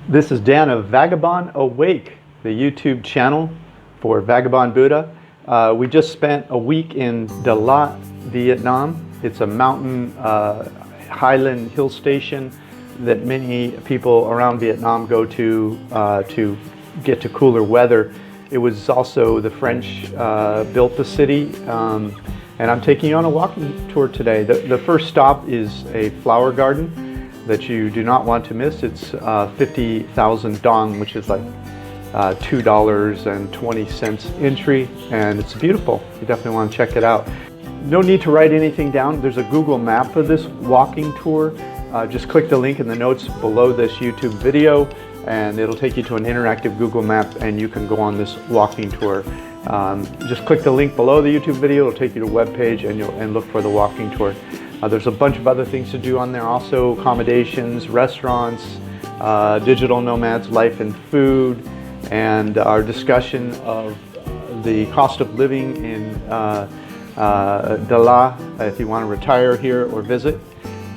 This is Dan of Vagabond Awake, the YouTube channel for Vagabond Buddha. We just spent a week in Dalat, Vietnam. It's a mountain highland hill station that many people around Vietnam go to get to cooler weather. It was also the French built the city, and I'm taking you on a walking tour today. The first stop is a flower garden that you do not want to miss. It's 50,000 dong, which is like $2.20 entry, and it's beautiful. You definitely want to check it out. No need to write anything down. There's a Google map for this walking tour. Just click the link in the notes below this YouTube video, and it'll take you to an interactive Google map, and you can go on this walking tour. Just click the link below the YouTube video. It'll take you to a web page, and look for the walking tour. There's a bunch of other things to do on there also: accommodations, restaurants, digital nomads, life and food, and our discussion of the cost of living in Dalat if you want to retire here or visit,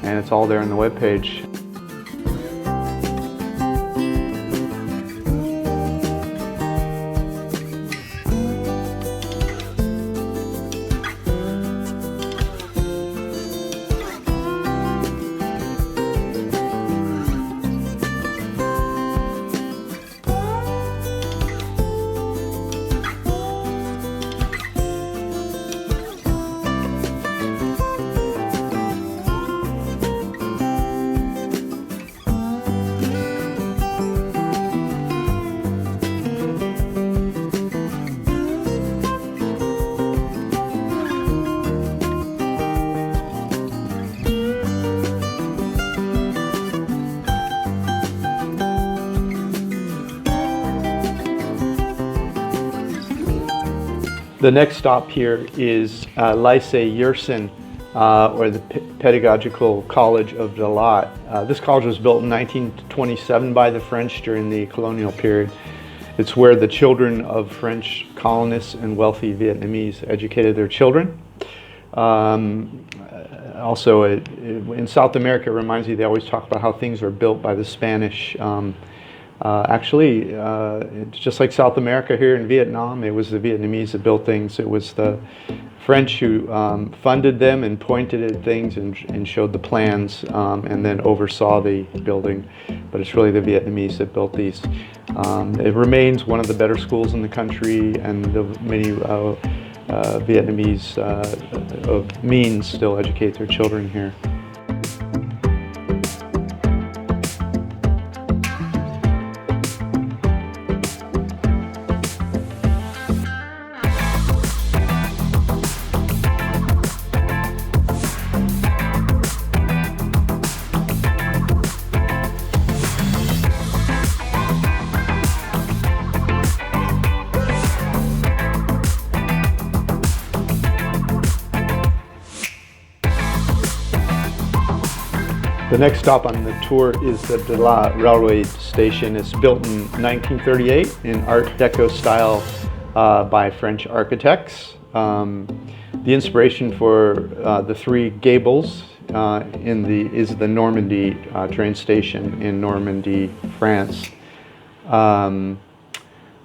and it's all there on the web page. The next stop here is Lycée Yersin, or the Pedagogical College of Dalat. This college was built in 1927 by the French during the colonial period. It's where the children of French colonists and wealthy Vietnamese educated their children. Also, in South America, it reminds me, they always talk about how things are built by the Spanish. Actually, it's just like South America here in Vietnam. It was the Vietnamese that built things. It was the French who funded them and pointed at things and showed the plans, and then oversaw the building. But it's really the Vietnamese that built these. It remains one of the better schools in the country, and many Vietnamese of means still educate their children here. The next stop on the tour is the Dalat railway station. It's built in 1938 in Art Deco style by French architects. The inspiration for the three gables is the Normandy train station in Normandy, France.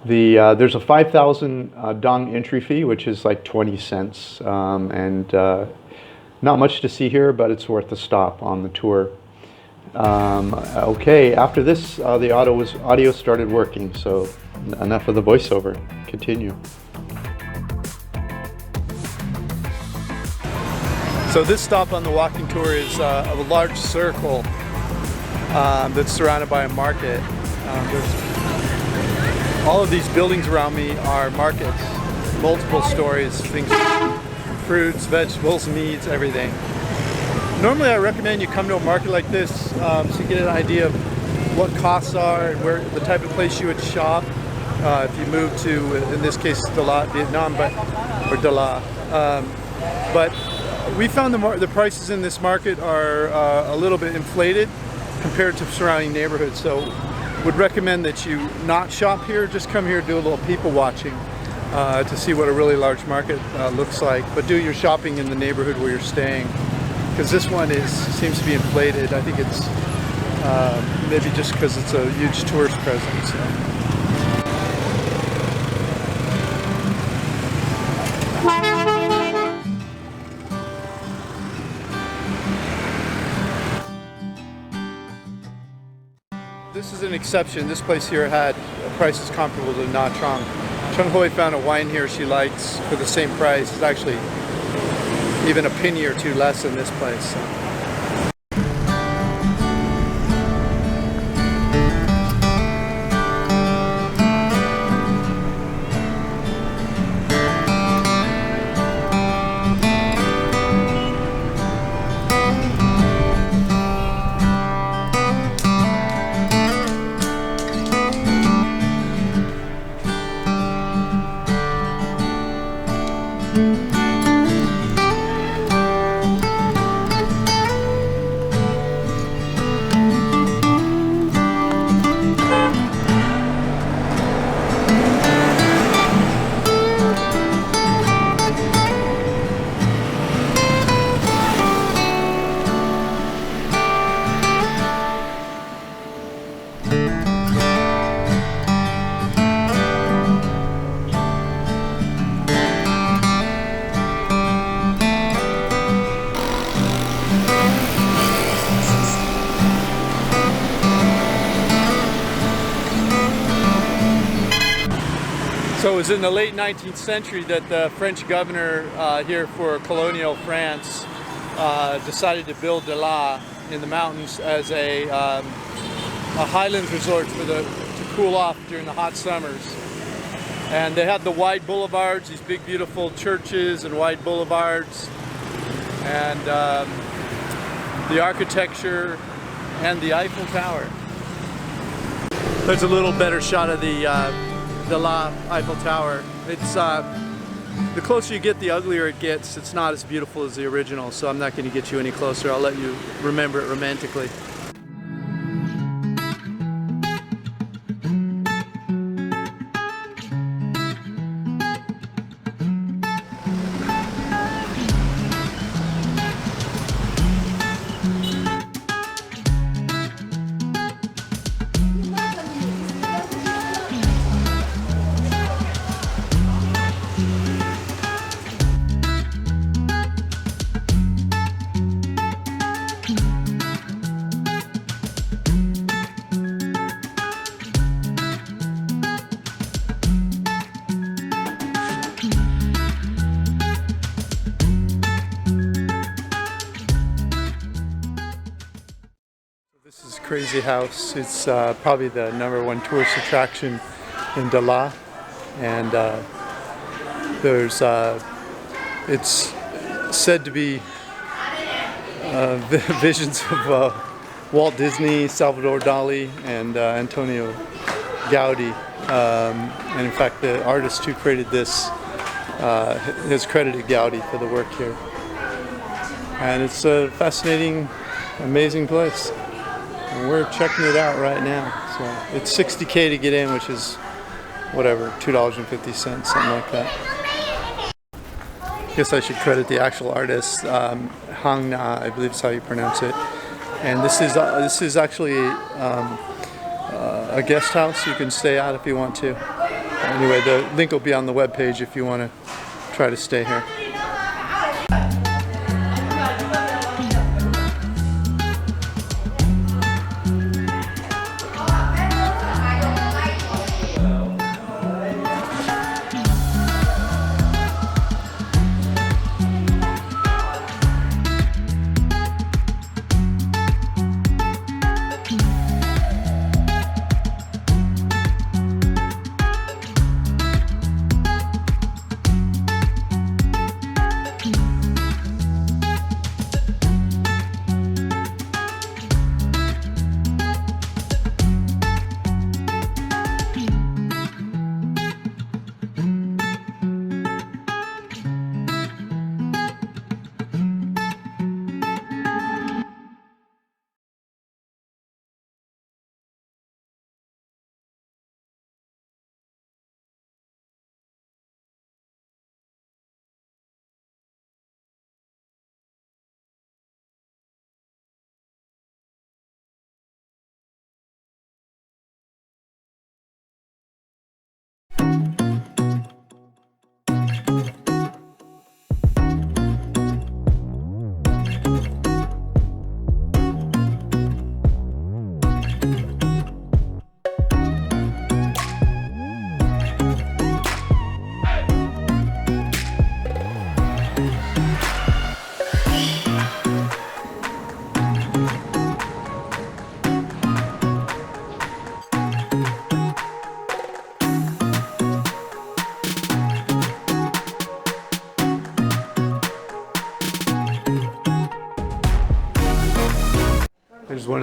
There's a 5,000 dong entry fee, which is like 20 cents, and not much to see here, but it's worth a stop on the tour. Okay, after this, the audio started working, so enough of the voiceover. Continue. So this stop on the walking tour is a large circle that's surrounded by a market. All of these buildings around me are markets, multiple stories, things, fruits, vegetables, meats, everything. Normally I recommend you come to a market like this so you get an idea of what costs are and where the type of place you would shop if you move to, in this case, Dalat, Vietnam, or Dalat. But we found the prices in this market are a little bit inflated compared to surrounding neighborhoods, so would recommend that you not shop here. Just come here, do a little people watching to see what a really large market looks like, but do your shopping in the neighborhood where you're staying. because this one seems to be inflated. I think it's maybe just because it's a huge tourist presence. So. This is an exception. This place here had prices comparable to Nha Trang. Chung Hoi found a wine here she likes for the same price. It's actually even a penny or two less than this place. So. So it was in the late 19th century that the French governor here for colonial France decided to build Dalat in the mountains as a highlands resort to cool off during the hot summers. And they had the wide boulevards, these big beautiful churches and wide boulevards, and the architecture and the Eiffel Tower. There's a little better shot of the Dalat Eiffel Tower. It's the closer you get, the uglier it gets. It's not as beautiful as the original, so I'm not going to get you any closer. I'll let you remember it romantically. This is Crazy House. It's probably the #1 tourist attraction in Dalat, and it's said to be visions of Walt Disney, Salvador Dali, and Antonio Gaudi. And in fact, the artist who created this has credited Gaudi for the work here. And it's a fascinating, amazing place. And we're checking it out right now. So it's $60K to get in, which is whatever, $2.50, something like that. I guess I should credit the actual artist, Hang Na, I believe is how you pronounce it. And this is actually a guest house you can stay at if you want to. Anyway, the link will be on the webpage if you want to try to stay here.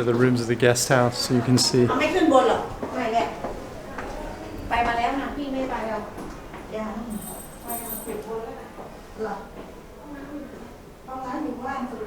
of the rooms of the guest house so you can see. ไม่ขึ้นบนหรอกไม่แหละไปมาแล้วนะพี่ไม่ไปแล้วยังไปขึ้นบนแล้วหรอห้องน้ำอยู่ว่างสุด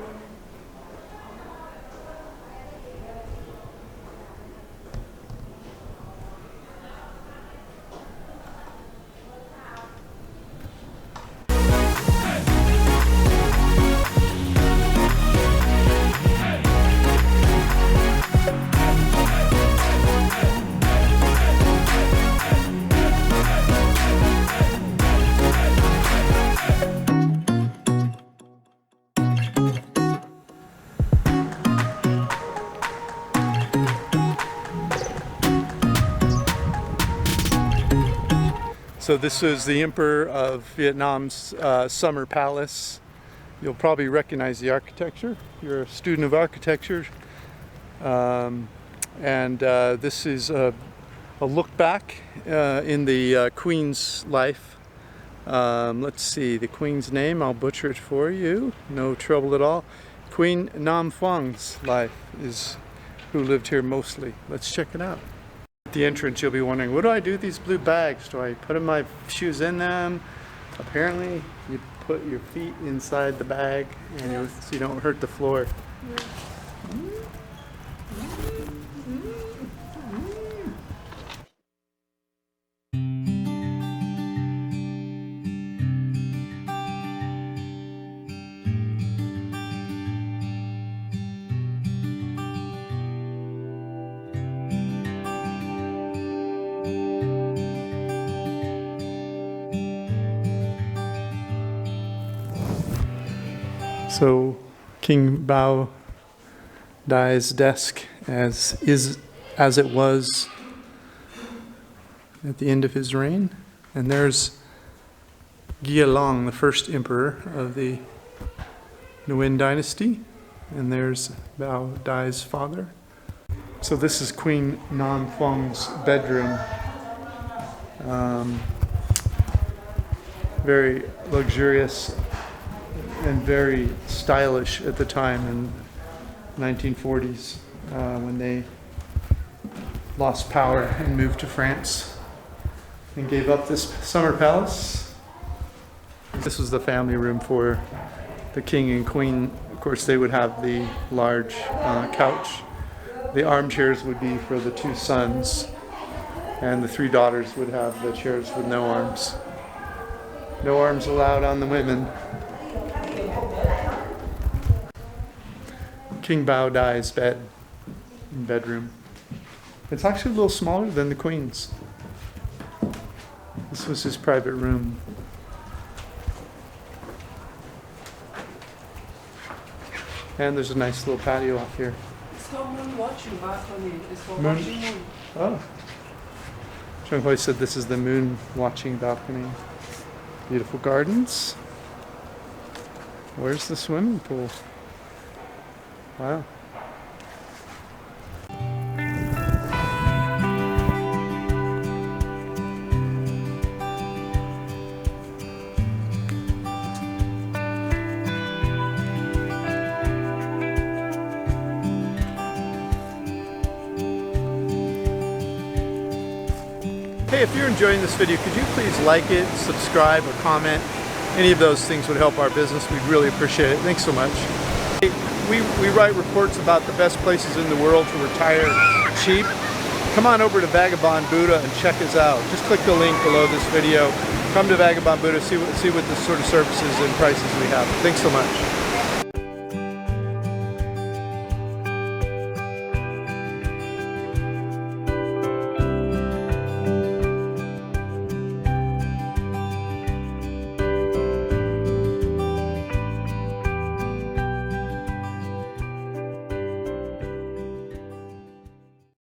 So this is the Emperor of Vietnam's summer palace. You'll probably recognize the architecture. You're a student of architecture. This is a look back in the Queen's life. Let's see, the Queen's name, I'll butcher it for you. No trouble at all. Queen Nam Phuong's life is who lived here mostly. Let's check it out. At the entrance you'll be wondering, what do I do with these blue bags? Do I put my shoes in them? Apparently you put your feet inside the bag and so you don't hurt the floor. So King Bao Dai's desk as it was at the end of his reign. And there's Gia Long, the first emperor of the Nguyen dynasty. And there's Bao Dai's father. So this is Queen Nam Phuong's bedroom. Very luxurious and very stylish at the time in 1940s when they lost power and moved to France and gave up this summer palace. This was the family room for the king and queen. Of course, they would have the large couch. The armchairs would be for the two sons, and the three daughters would have the chairs with no arms. No arms allowed on the women. King Bao Dai's bedroom. It's actually a little smaller than the Queen's. This was his private room. And there's a nice little patio off here. It's called moon watching balcony. It's for Moon- watching moon. Oh. Chung Hui said this is the moon watching balcony. Beautiful gardens. Where's the swimming pool? Wow. Hey, if you're enjoying this video, could you please like it, subscribe, or comment? Any of those things would help our business. We'd really appreciate it. Thanks so much. We write reports about the best places in the world to retire cheap. Come on over to Vagabond Buddha and check us out. Just click the link below this video. Come to Vagabond Buddha, see what the sort of services and prices we have. Thanks so much.